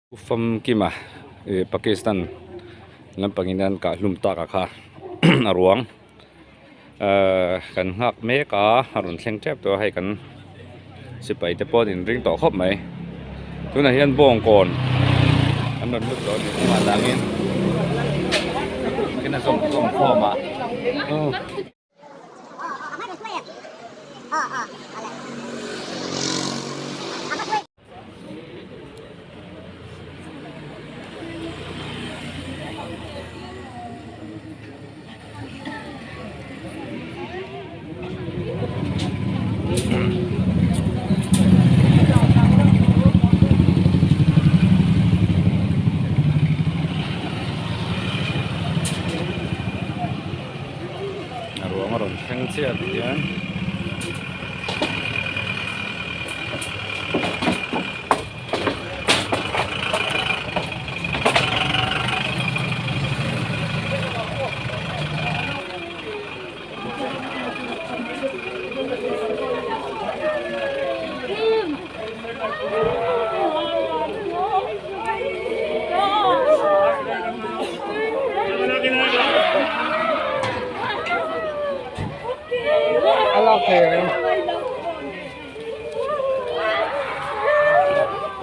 Ufam kima Pakistan lampanginan ka lumta ka kha arwang kan ngak me ka harun thleng chep to hai kan sipai te pon in ring to khop mai tuna hian bong kon an non lut to ni ma dangin kina som khoma arwang thleng chia tian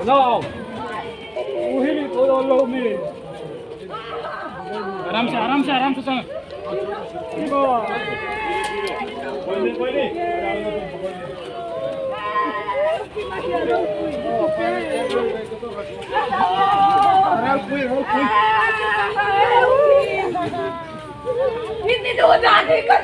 Hello. Uhili tolong mi. आराम से चल। देखो। कोई Ini dua tadi kan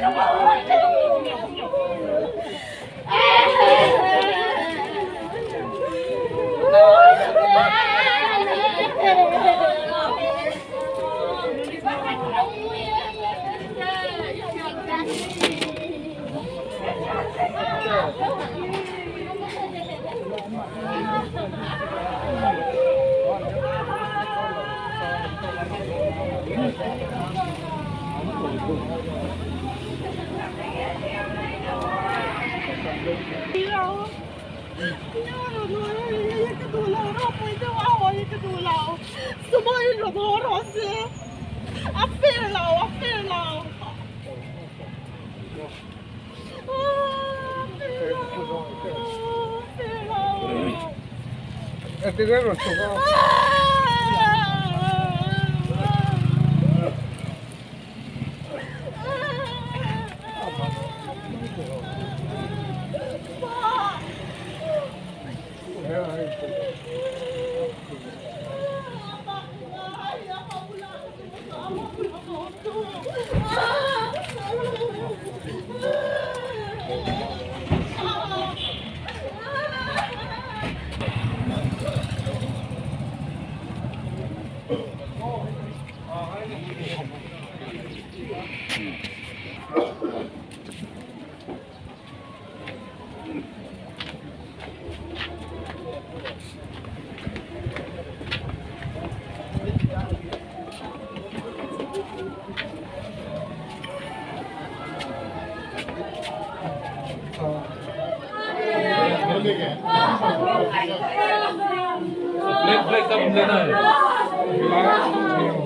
break तब लेना है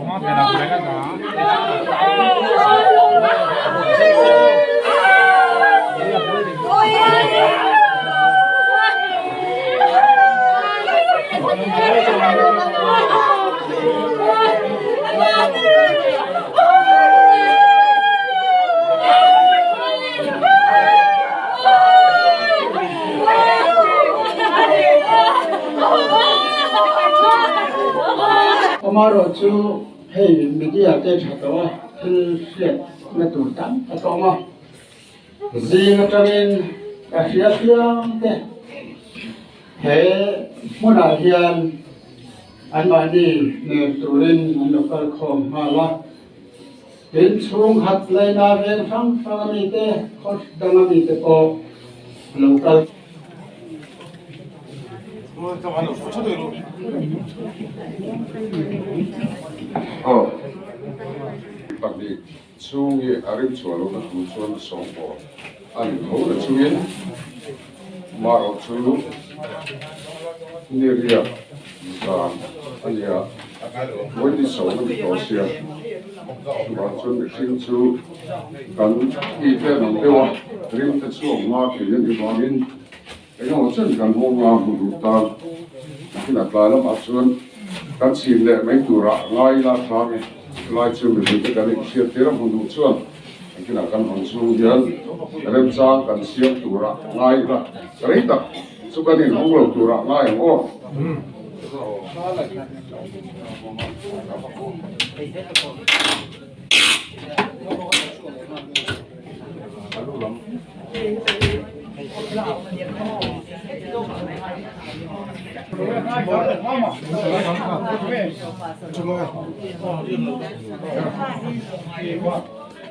वहाँ देना पड़ेगा हमारो जो है मीडिया के छात्रों फिर से मैं तुरंत बताऊंगा जिन तरीन एशिया के है मुनाहियान अनवानी ने तुरिन लोकल खोम माला इन सुंग हाथ लेना वे संग संगमीते खोश दंगमीते को local đặc biệt chú nghĩa arim chùa lúc là chú xuân sống của anh hậu là chú yên mà ở chú lúc Nigeria anh ya với đi sầu nó bị đổ xìa và chuẩn bị xin chú cần y tế nằm tiêu riêng cái số mà thì những cái món in cái nó chân cần hôm mà một đủ tan khi là lại nó bắt chuẩn cần xin để mấy tủ rạ ngay là thang lại chuẩn bị cái cái này xịt thế là một đủ chuẩn khi là cần hàng số dân đem ra cần xịt tủ rạ ngay là cái đó số cái này không được tủ rạ ngay không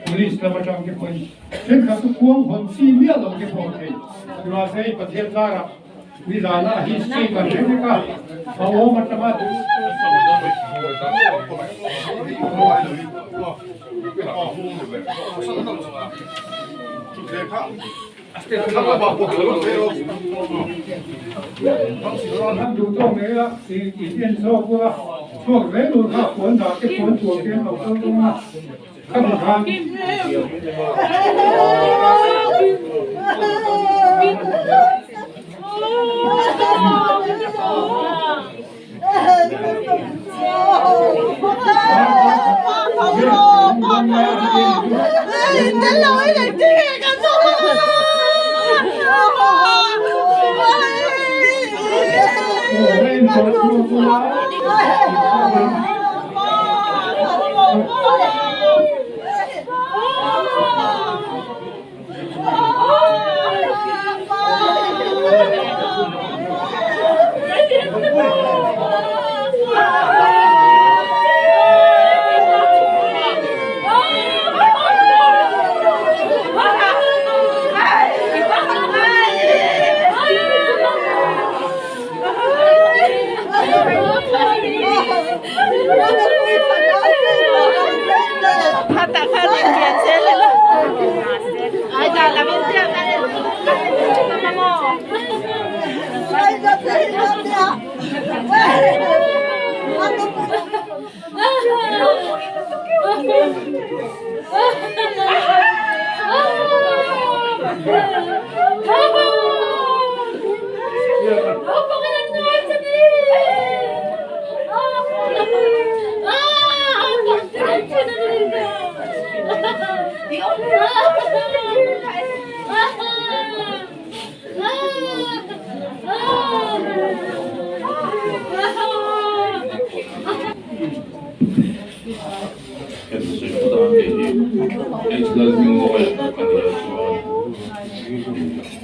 Police la macam ke pun. Sen khatu kuang hon si mia lo ke pun ke. Dua sei pathian zara. Ni zana history ka ke ka. Pawo matama. Nam du tong ne la ti tian so ko la. Chuo le lu ka pon da ke pon chuo ke lo ko lo ma. Come on,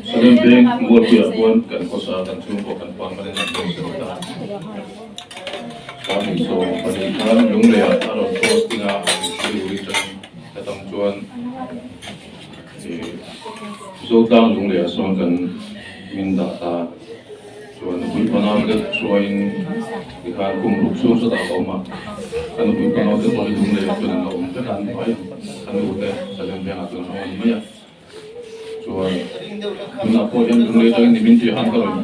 Saling buat pun kan kosa kan sungguh kan pang pada nak berserta. Kami so pada kan lung lihat aron kos tinggal di wilayah datang cuan. So tang lung lihat so kan minta ta cuan bui panau ke cuan ikan kumruk so sudah lama. Kan bui panau ke bui lung lihat cuan lama kan baik kan udah saling biar tu orang banyak. Cuan Muna po yan kung ito yung dimintihan ka rin.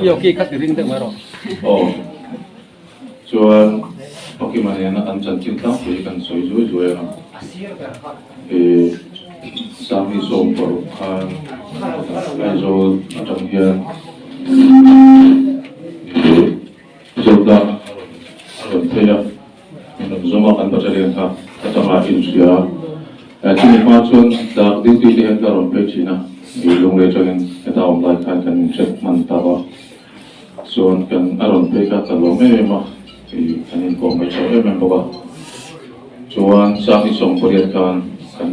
Iyo kikat rin din maro. Oh. Cuan okay man yan na anjan kita pwede kan soy yan. Sami so parukan medyo macam yan. Jodoh aron kaya zuma kan pacarian ka katamain siya. Chini macun dak dinti lihat karon pecina ilung lejangan kita omlai kan cek mantawa soon kan aron peka talong mah kanin ko may sabi membawa soan sa isong kulihat kan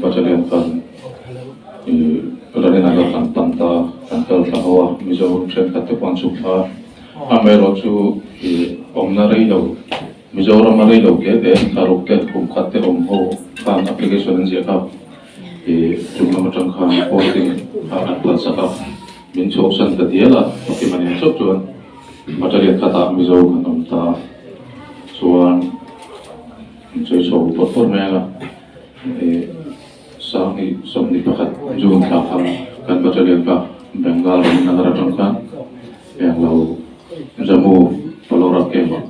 pacalian kan ularin agak kan tanta kantal tahawa miso cek katepan sukha amero chu omnaray daw miso ramaray daw kete karuket kum kate omho kan application dia kap cuma macam kan posting atas sakap minco san tadi lah bagaimana sok cuan macam lihat kata miso kan omta cuan minco so performa lah sang ni pakat jun kakak kan baca lihat kak Bengal negara tengah yang lalu jamu pelora kema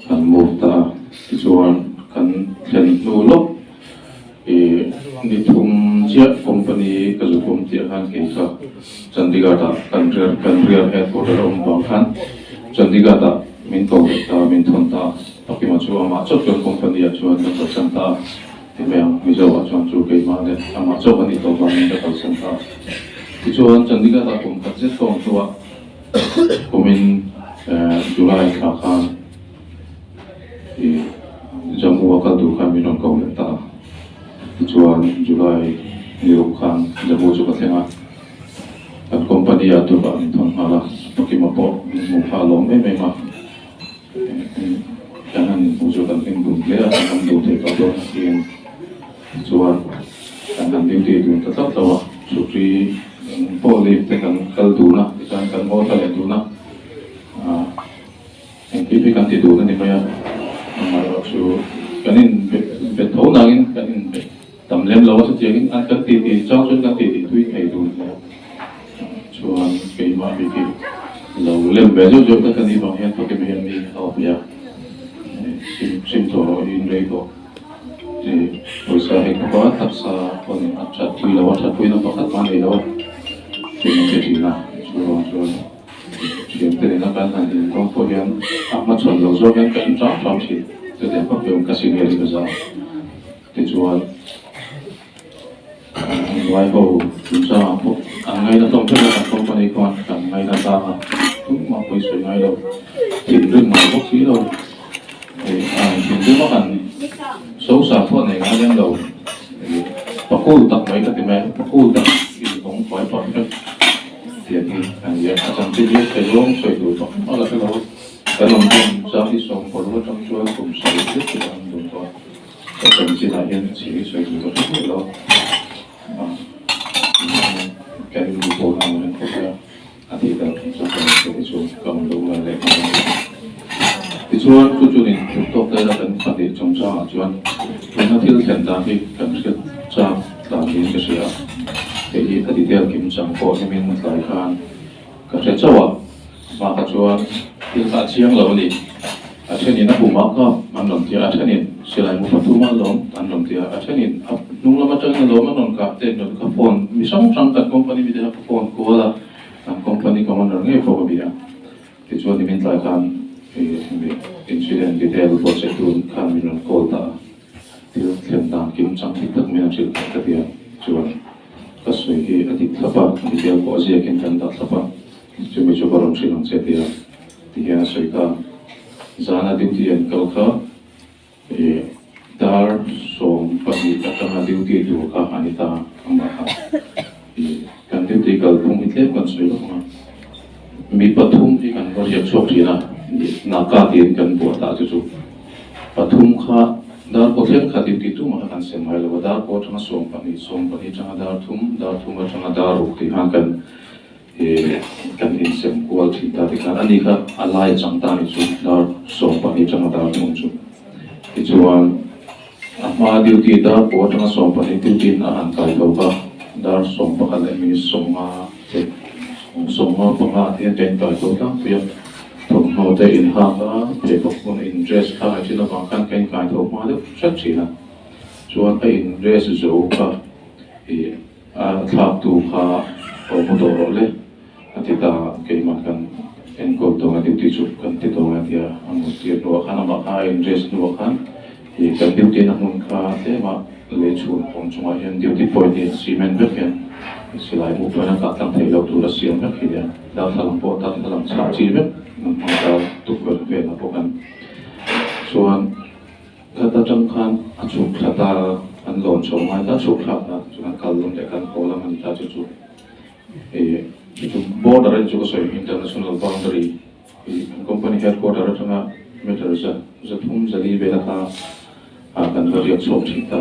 kan mufta tujuan kan dan nulok di tumja company kezukum tiakan kita Chandigarh kan real headquarter kan Chandigarh minto kita mintonta pakai macam macam company acuan dan persenta yang misalnya acuan juga mana macam ini tu kan minta persenta tujuan Chandigarh aku kerja tu tua kumin Julai akan jamu wakal tu kami non kau letak tujuan Julai dirukan jamu juga tengah dan kompani atur kami tuan malah pakai mapo mukhalom memang jangan usulkan indung dia akan duduk atau yang tujuan akan duduk tetap tahu suri boleh dengan kalduna, kan mau kalian duna, yang kita kan tidur nanti bayar, maksud kanin betul nangin kanin tamlem lawas setiakin angkat tidur, jauh kan tidur itu itu, cuman kayak bikin lalu lem baju juga kan di bawahnya pakai bahan ni apa ya, sim toro ini itu. Jadi, usaha ekspor tersa pun ada tujuh lawan satu ini pakat mana itu. Jadi lah, jual siapa ni nak kan nanti komponen amat soal jual kan jam sih, jadi apa pun kasih dia di pasar, dijual, jual kau jual apa, angai dah tompen dah komponi kawan, angai dah tak, tu mampu isu angai dah, tinggal mampu sih dah, tinggal makan, susah pun ni angai dah, pakul tak baik tapi pakul tak, ini kong kau apa jadi ya macam tu dia kelong itu malah kalau dalam jam isong kalau jam jual kumsal itu dalam doa macam silayan sini itu kalau kalau lupa orang kita nanti dah sampai itu kamu doa lagi dijual tujuan untuk dalam pada jangka tujuan nanti tentang kan kerja dan kerja jadi tadi dia kimcang kau ni min melahirkan kerja Jawa maka jual kita siang lalu ni asyik ni nak bumak kah mandom dia asyik ni selain mufatu mandom mandom dia asyik ni nunggu macam ni lalu mandom kah dan phone misal berangkat company dia phone kau lah dan company commander ni phone dia dijual ni min melahirkan insiden detail project tu kan min call ta dia tentang kimcang kita min asyik dia jual kasih adik apa dia kau asyik kan tak apa cuma coba orang silang setia dia asyik zana duty yang kau dar som pagi kata duty itu kah anita amah kan duty kalau pun itu kan sudah mi patum ikan orang sok dia nakatin kan buat tak cukup patum kah dar kotian khatib itu makan semai lalu dar kot cuma sompani cuma dar tum cuma dar ukti hangkan kan insem kual cerita kan anika alai cangtan itu dar sompani cuma dar tum itu ama duty dar kot cuma sompani duty nahan kai kau dar sompah lagi somma penghatian dan kai kau tak biar thùng hồ tây in hàng để phục vụ interest khác chỉ là bằng căn cái thầu mà được rất chỉ là cho cái interest dấu cả thì tháp tu khá ở một độ rồi thì ta cái mặt căn en có đồ cái tiêu chụp căn tiêu đồ cái một tiền đồ khá là bằng interest đồ khá thì căn tiêu tiền là một khá thế mà lấy chuồn phong trong cái tiêu tiền point thì cement biết cái selain một phần các tăng thể đầu tư là xiêm biết thì đào tạo làm bộ ta làm sáng chi biết maka tukar vela bukan soan kata jangkan acuk kata an lon somai ta acuk kata jangan kalon dekan pola manita cucu itu border juga soal international boundary company headquarter tengah meter zatum jadi vela ta akan beriak sok cinta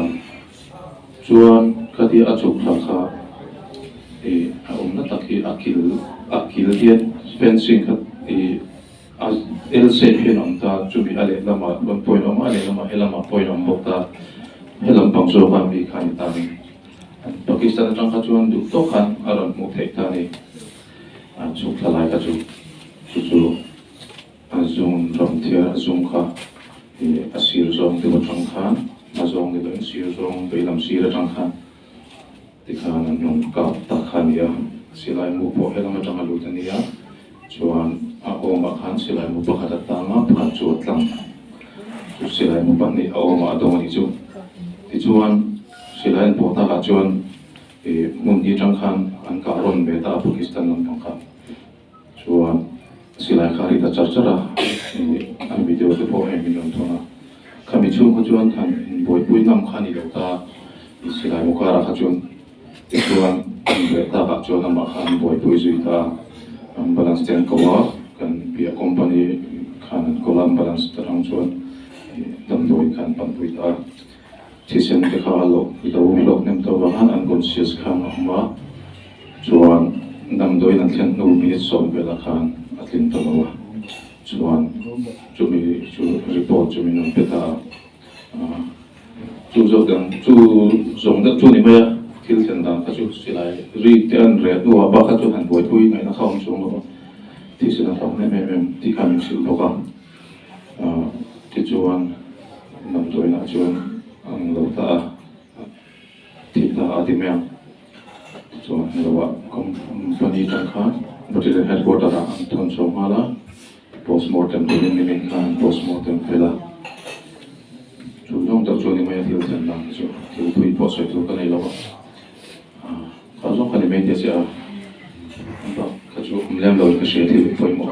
soan kati acuk kata umna taki akil dia fencing LC hinom ta cubi ale lama bon point om ale lama helama point om bokta helam pangso kami kani tani Pakistan tang kacuan duk tokan aron mu thei tani chụp lại các chú dùng rong thia dùng khá thì xir rong từ trong khan mà rong thì vẫn xir rong bị làm xir trong khan thì khan nông cào ta khan ya xir lại mua bộ hay là mà trong lụt này ya chuan ôm mà khan xir lại mua bộ hạt tang á phan chuột lăng chú xir lại mua ban này ôm mà đông này chú thì chuan xir lại bộ ta cả chuan thì muốn đi trong khan anh cả ron về ta Pakistan nông trong khan chuan silai khari ta charchara an video te po em minum thona kami chung ko chuan than boi pui nam khani lo ta silai mo kara kha chuan chuan ve ta ka chuan ama khan boi pui zui ta balance ten ko wa kan pia company khan kolam balance tarang chuan dam doi khan pan pui ta thisen te kha lo lo nem to wa han unconscious khan ma chuan dam doi nan thlen no minute som vela khan atlin to lo chuan chumi chu report chumi non peta chu zo dang chu zong da chu ni ma thil thlen da ka chu silai ri te an re do ba ka chu han boi pui ngai na khawm chung lo ti sina thong ne me ti kam sil lo ka ti chuan nam doi na chuan ang lo ta ti ta ati me so hello company trong khan but the headquarters are Anton Somala postmortem doing in khan postmortem fela chu long ta chu ni mai thil chen na chu thil thui po soi tu ka nei lo ka zong ka ni mai te sia ka chu lem lo ka she thil foi mo